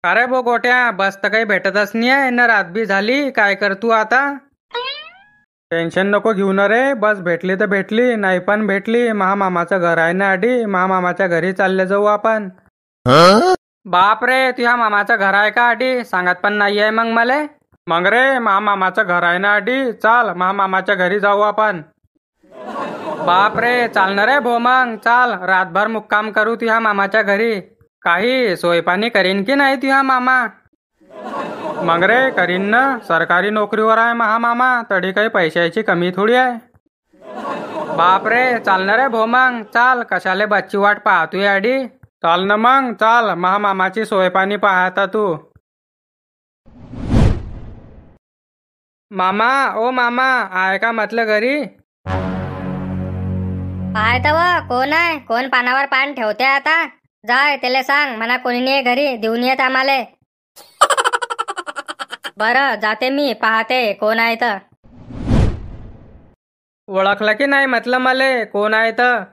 अरे भो गोट्या, बस तर काही भेटतच नाही आहे ना. रात बी झाली, काय कर तू आता? टेन्शन नको घेऊ ना रे. बस भेटली तर भेटली, नाही पण भेटली. महामामाचं घर आहे ना आडी, महामामाच्या घरी चालले जाऊ आपण. बाप रे, तुझ्या मामाचं घर आहे का आडी? सांगत पण नाही आहे मग मले. मग रे, महामामाचं घर आहे ना आडी, चाल महामामाच्या घरी जाऊ आपण. बाप रे, चालणार रे भो, मग चाल. रातभर मुक्काम करू तुझ्या मामाच्या घरी. काही सोयपाणी करीन की नाही तुझ्या मामा? मग रे करीन ना, सरकारी नोकरीवर आहे महामामा, तरी काही पैशाची कमी थोडी आहे. बाप रे, चालणार रे भो, मग चाल. कशाले बच्ची वाट पाहतोय आडी? चाल ना मग, चाल. महामामाची सोयपाणी पाहता तू. मामा, ओ मामा, आहे का म्हटलं घरी? पाय तव कोण आहे? कोण पानावर पान ठेवते आता? जाय त्याला सांग म्हणा कोणी नाही घरी, देऊन येत आम्हाले. बरं जाते मी, पाहते कोण आहे तर. ओळखलं की नाही म्हटलं मले, कोण आहे तर?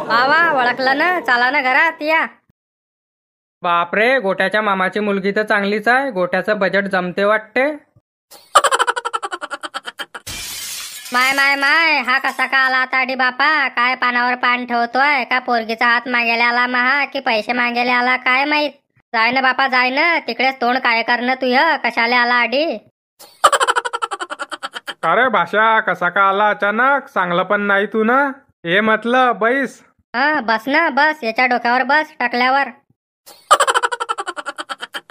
वा ओळखलं ना, चला ना घरात या. बापरे, गोट्याच्या मामाची मुलगी तर चांगलीच आहे. गोट्याचं बजेट जमते वाटते. माय माय माय, हा कसा का आला आता डी बापा? काय पानावर पान ठेवतोय? का पोरगीचा हात मागायला आला महा, की पैसे मागायला आला काय माहित? जाय ना बापा, जाय ना. तिकडेच तोंड काय करणं तुझं? कशाला आला आडी? अरे भाषा, कसा का आला अचानक? सांगलं पण नाही तू ना. हे म्हटलं बैस. बस ना, बस याच्या डोक्यावर बस टाकल्यावर.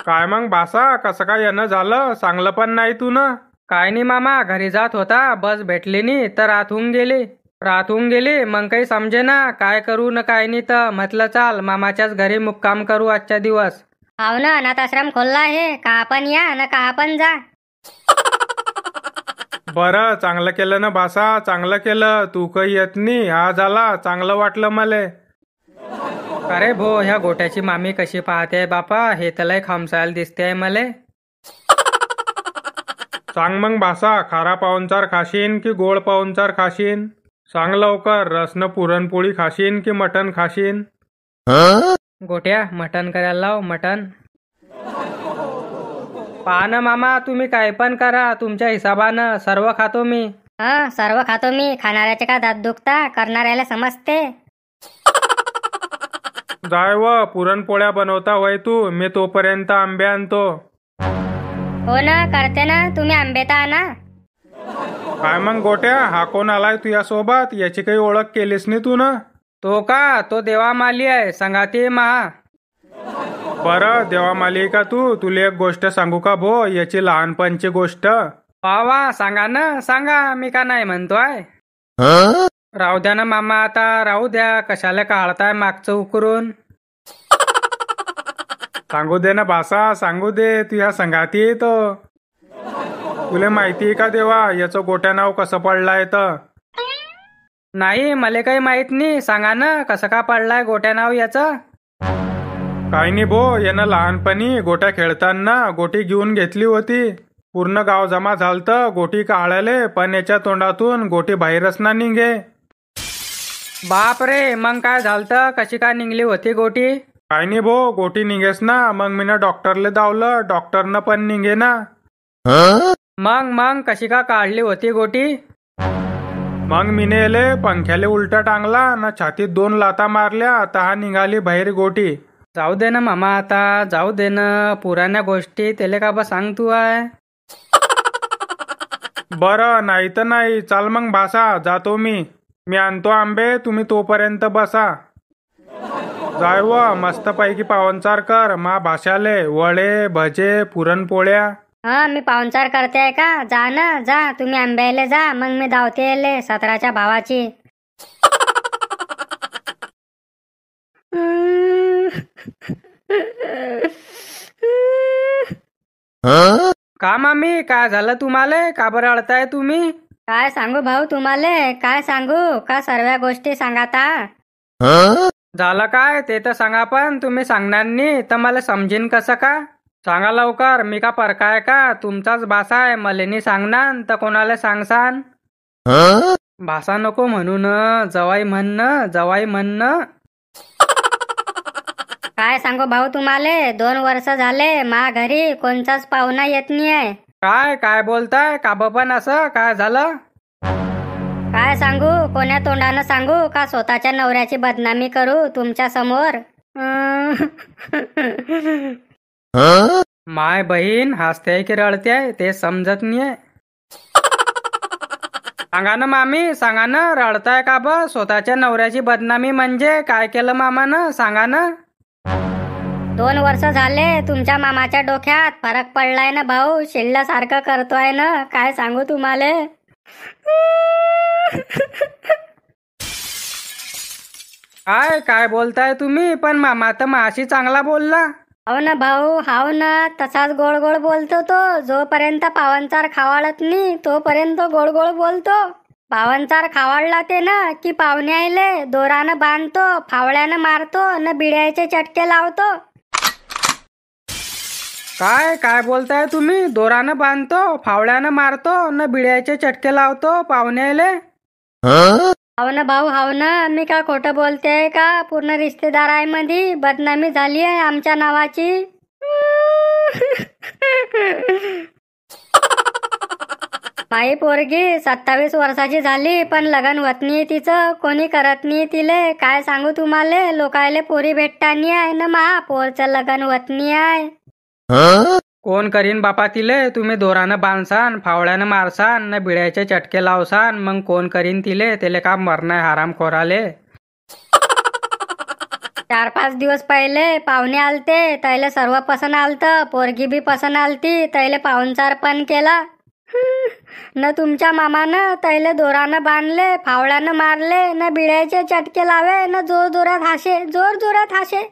काय मग भाषा, कसं काय येणं झालं? सांगलं पण नाही तू ना. काय नाही मामा, घरी जात होता, बस भेटली नाही तर राहून गेली. मग काही समजे ना काय करू न काय नाही, तर म्हटलं चाल मामाच्याच घरी मुक्काम करू आजच्या दिवस. हाव ना, अनाथ आश्रम खोलला आहे का? आपण या ना का आपण जा. बरं, चांगलं केलं ना भाषा, चांगलं केलं. तू काही येत नाही, आज आला, चांगलं वाटलं मले. अरे भो, ह्या गोट्याची मामी कशी पाहते बापा? हे तर लय खामसायला दिसते मले. सांग मग भाषा, खारा पाहुणचार खाशीन की गोड पाहुणचार खाशीन? सांग लवकर. रसनं पुरणपोळी खाशीन की मटण खाशीन? गोट्या, मटण करायला लाव, मटण. पहा ना मामा, तुम्ही काय पण करा, तुमच्या हिसाबानं. सर्व खातो मी. सर्व खातो मी. खाणाऱ्याचे का दात दुखता, करणाऱ्याला समजते. जाय व पुरणपोळ्या बनवता होय तू, मी तोपर्यंत आंबे आणतो. हो ना, करते ना. तुम्ही आंबे तर आणा. काय मग गोट्या, हा कोण आलाय तुझ्या सोबत? याची काही ओळख केलीस नाही तू ना? तो का, तो देवामाली आहे, संगाती महा. बरं, देवामाली का तू? तुला एक गोष्ट सांगू का भो, याची लहानपणची गोष्ट? वा, सांगा ना, सांगा. मी का नाही म्हणतोय. राहू द्या ना मामा, आता राहू द्या. कशाला काढताय मागचं उकरून? सांगू दे ना भाषा, सांगू दे. तुझ्या संगाती येतो. तुला माहिती का देवा, याचं गोट्या नाव कसं पडलाय तर? नाही, मला काही माहित नाही. सांगा ना, कसं का पडलाय गोट्या नाव याचं? काही नाही भो, यानं लहानपणी गोट्या खेळताना गोटी घेऊन घेतली होती. पूर्ण गाव जमा झालतं गोटी काढायले, पण याच्या तोंडातून गोटी बाहेरच ना निघे. बाप रे, मग काय झालतं? कशी काय निघली होती गोटी? काय नाही भो, गोटी निघेस ना. मग मी ना डॉक्टरले धावलं, डॉक्टरनं पण निघे ना. मग कशी का काढली होती गोटी? मग मीने येले पंख्याले उलटा टांगला ना, छातीत 2 लाता मारल्या, आता हा निघाली बाहेर गोटी. जाऊ दे ना मामा, आता जाऊ दे ना. पुराण्या गोष्टी त्याला का बा सांग तू आहे. बरं, नाही तर नाही. चाल मग भाषा, जातो मी आणतो आंबे, तुम्ही तोपर्यंत बसा. जाय व मस्त पैकी पाहुणचार कर मा भाषाले. वडे, भजे, पुरणपोळ्या. मी पाहुणचार करते आहे का? जा ना, जा. तुम्ही आंब्याले जा, मग मी धावते येले 17च्या भावाची. का मामी, काय झालं तुम्हाला? का बरं अडताय तुम्ही? काय सांगू भाऊ तुम्हाला? काय सांगू का? सर्व गोष्टी सांगाता. झालं काय ते तर सांगा. पण तुम्ही सांगणार नाही तर मला समजेन कसं का? सांगा लवकर. मी का परकाय का? तुमचाच भाषा आहे. मला नाही सांगणार तर कोणाला सांगसान? भाषा नको म्हणून, जवाई म्हणणं. काय सांगू भाऊ तुम्हाला, 2 वर्ष झाले मा घरी कोणताच पाहुणा येत नाहीये. काय काय बोलताय का पण असं काय झालं? काय सांगू, कोण्या तोंडानं सांगू का स्वतःच्या नवऱ्याची बदनामी करू तुमच्या समोर? माय बहीण हसते की रडते ते समजत नाहीये. सांगा ना मामी, सांगा ना, रडताय का स्वतःच्या नवऱ्याची बदनामी म्हणजे काय केलं मामानं, सांगा ना. 2 वर्ष झाले तुमच्या मामाच्या डोक्यात फरक पडलाय ना भाऊ, शिल्ल्यासारखं करतोय ना, काय सांगू तुम्हाला. काय काय बोलताय तुम्ही, पण मामा तर माशी चांगला बोलला. हो ना भाऊ, हाव ना, तसाच गोड गोड बोलतो तो. जोपर्यंत पावनचार खावाळत नाही तोपर्यंत गोड गोड बोलतो. पावनचार खावाळला ते ना की पाहुणे आले दोरानं बांधतो, फावड्यानं मारतो न बिड्याचे चटके लावतो. काय काय बोलताय तुम्ही, दोरानं बांधतो, फावड्यानं मारतो न बिड्याचे चटके लावतो पाहुणे आले? हाव ना भाऊ, हाव ना, मी का खोटं बोलते का? पूर्ण रिश्तेदारांमध्ये बदनामी झाली आहे आमच्या नावाची. माई पोरगी 27 वर्षाची झाली पण लग्न होत नाही तिचं, कोणी करत नाही तिले. काय सांगू तुम्हाला, लोकायले पोरी भेटता नाही आहे ना, मा पोरचं लग्न होत नाही आहे. कोण करीन बापा तिले? तुम्ही दोरानं बांधसान, फावड्यानं मारसान न बिड्याचे चटके लावसान, मग कोण करीन तिले? त्याले का मरणं हराम खोराले. 4-5 दिवस पहिले पाहुणे आलते, तैले सर्व पसंत आलतं, पोरगी बी पसंत आलती, तैले पाहुणचार पण केला. न तुमच्या मामानं तैले दोरानं बांधले, फावड्यानं मारले न बिड्याचे चटके लावे न जोर जोरात हाशे, जोर जोरात हाशे.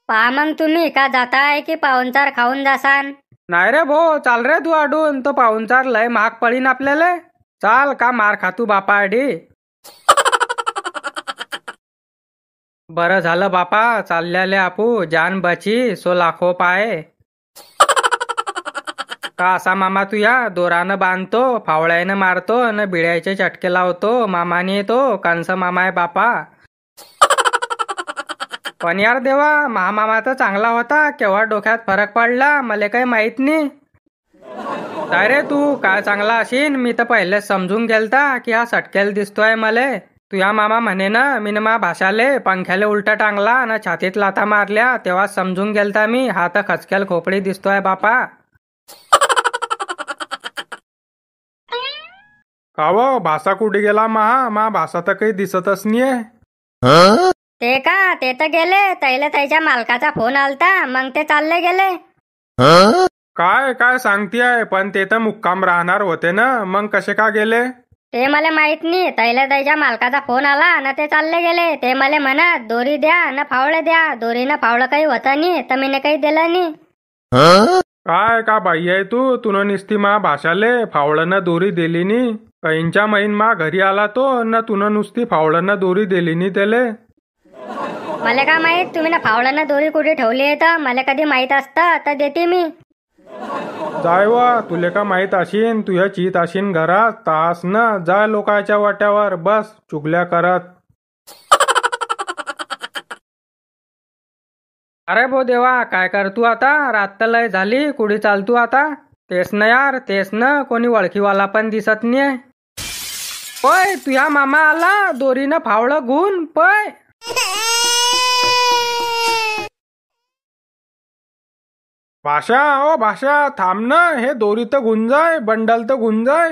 पहा मग तुम्ही का जाताय की पाहुणचार खाऊन जासान? नाही रे भो, चाल रे तू अडून, तो पाहुणचार लय महाग पडीन आपल्याला. चाल का मार खातू बापा आडी. बरं झालं बापा चालल्याले आपू, जान बची सो लाखो पाय. का असा मामा तू या दोरानं बांधतो, फावळ्यानं मारतो न बिड्याचे चटके लावतो, मामाने तो कंस मामा आहे बापा. पण यार देवा, महामामा तर चांगला होता, केव्हा डोक्यात फरक पडला मला काही माहित नाही. काय रे तू काय चांगला असीन, मी तर पहिलेच समजून गेलता की हा सटकेल दिसतोय मले. तुझ्या मामा म्हणे ना, मी मा भाषाले पंख्याले उलटा टांगला ना छातीत लाथा मारल्या, तेव्हा समजून गेलता मी हा तर खचकेल खोपडी दिसतोय बापा. काव भाषा कुठे गेला मा भाषा तर काही दिसतच नाहीये. ते का, ते तर गेले, तैले त्याच्या मालकाचा फोन आलता मग ते चालले गेले. काय काय सांगतीये, पण ते तर मुक्काम राहणार होते ना, मग कसे का गेले? ते मला माहित नाही, तैले त्याच्या मालकाचा फोन आला ना ते चालले गेले. ते मला म्हणत दोरी द्या न फावडे द्या, दोरीनं फावडं काही होतं नाही तर मीने काही दिलं नाही. काय का बाई आहे तू, तुनं निस्ती मा भाषाले फावडनं दोरी दिली नी. कैंच्या महिन मा घरी आला तो न तुनं नुसती फावडनं दोरी दिली नी त्याले. मला का माहित तुम्ही ना फावड्यानं दोरी कुठे ठेवली आहे, तर मला कधी माहित असतं तर देते मी. जाय वा, तुले का माहित अशीन, तुझ्या चित अशीन घरात तास न, जाय लोकांच्या वाट्यावर बस चुगल्या करत. अरे भो देवा, काय करतू आता, रात लय झाली, कुठे चालतू आता? तेच ना यार, तेच ना, कोणी ओळखीवाला पण दिसत नाही. पय तुझ्या मामा आला दोरीनं फावडं गुण पय. भाषा ओ भाषा, थांब ना, हे दोरी तर गुंजाय, बंडल तर गुंजाय.